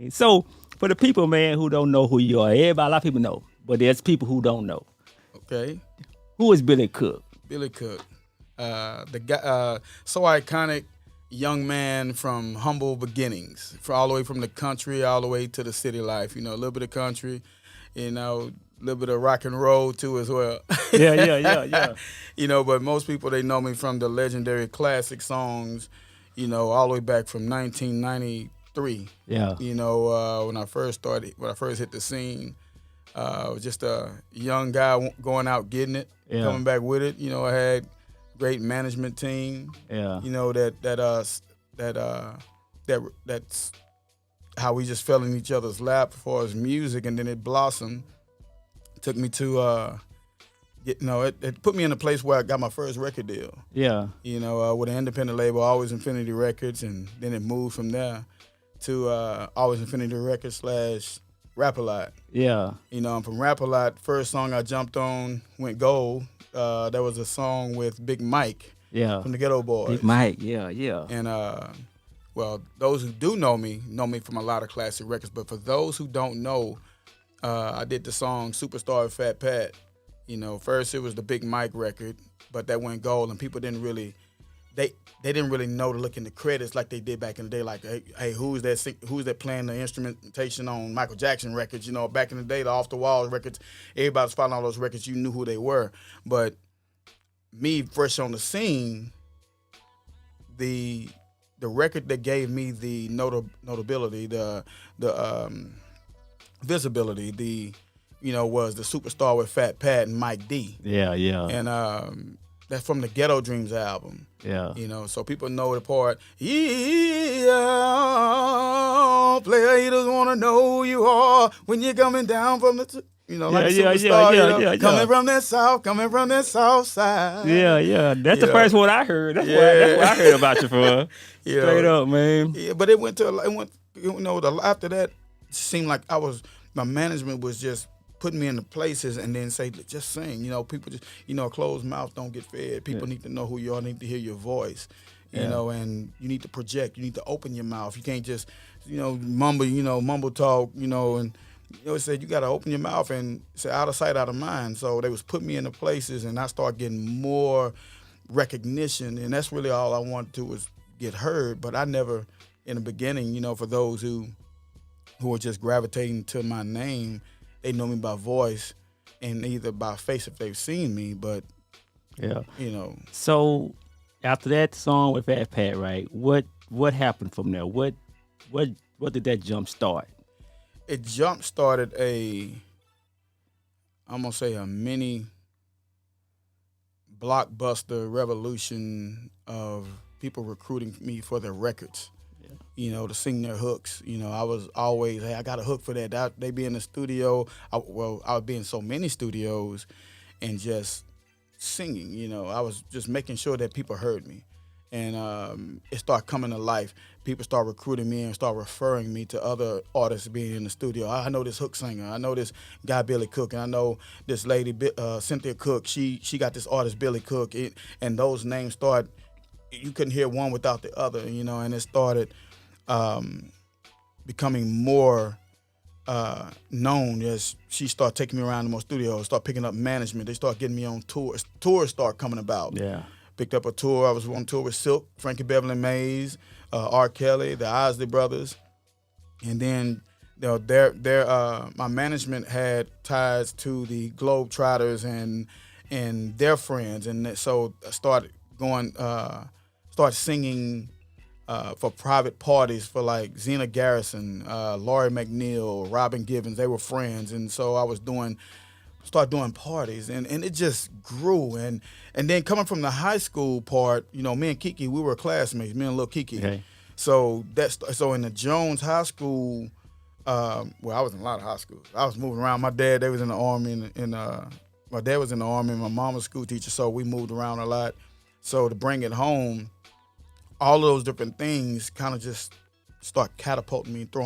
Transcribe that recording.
So for the people, man, who don't know who you are, everybody, a lot of people know, but there's people who don't know. Okay. Who is Billy Cook? Billy Cook, the guy, so iconic young man from humble beginnings, all the way from the country, all the way to the city life. You know, a little bit of country, a little bit of rock and roll too as well. Yeah. But most people, they know me from the legendary classic songs, all the way back from 1993. Yeah. When I first hit the scene, I was just a young guy going out getting it, coming back with it. I had great management team. Yeah. That's how we just fell in each other's lap as far as music, and then it blossomed. Took me to it put me in a place where I got my first record deal. Yeah. With an independent label, Always Infinity Records, and then it moved from there to Always Infinity Records / Rap-A-Lot. Yeah. And from Rap-A-Lot, first song I jumped on went gold. That was a song with Big Mike. Yeah. From the Ghetto Boys. Big Mike, yeah. And those who do know me from a lot of classic records. But for those who don't know, I did the song Superstar with Fat Pat. First it was the Big Mike record, but that went gold, and people didn't really, they didn't really know to look in the credits like they did back in the day. Like, hey, who's that playing the instrumentation on Michael Jackson records? Back in the day, the Off the Wall records, everybody was following all those records. You knew who they were. But me, fresh on the scene, the record that gave me the notability, the visibility, was the Superstar with Fat Pat and Mike D. Yeah. And that's from the Ghetto Dreams album. Yeah. So people know the part. Yeah, player haters wanna know who you are when you're coming down from the like a superstar. Yeah. Coming from that south side. Yeah. That's the first one I heard. That's what I heard about you for. Straight up, man. Yeah, but after that, it seemed like my management was just putting me into places and then say, just sing. People just, a closed mouth don't get fed. People need to know who you are, need to hear your voice, and you need to project. You need to open your mouth. You can't just, mumble talk, and it said you got to open your mouth and say out of sight, out of mind. So they was putting me into places, and I started getting more recognition, and that's really all I wanted to was get heard. But I never, in the beginning, for those who are just gravitating to my name, they know me by voice and either by face if they've seen me, but So after that song with Fat Pat, right? What happened from there? What did that jump start? It jump started I'm gonna say a mini blockbuster revolution of people recruiting me for their records. To sing their hooks. I was always, hey, I got a hook for that. They be in the studio. I would be in so many studios and just singing. I was just making sure that people heard me. And it started coming to life. People start recruiting me and start referring me to other artists being in the studio. I know this hook singer. I know this guy, Billy Cook. And I know this lady, Cynthia Cook. She got this artist, Billy Cook. And those names you couldn't hear one without the other, and it started becoming more known as she started taking me around the more studios, start picking up management. They start getting me on tours. Tours start coming about. Yeah. Picked up a tour. I was on tour with Silk, Frankie Beverly Mays, R. Kelly, the Isley Brothers. And then my management had ties to the Globetrotters and their friends. And so I started singing for private parties for like Zena Garrison, Laurie McNeil, Robin Givens. They were friends, and so I was started doing parties, and it just grew. And then coming from the high school part, me and Kiki, we were classmates, me and Lil Kiki. Okay. So in the Jones High School, I was in a lot of high schools. I was moving around. My dad, they was in the Army, my dad was in the Army, and my mom was a school teacher, so we moved around a lot. So to bring it home, all of those different things kind of just start catapulting me, throwing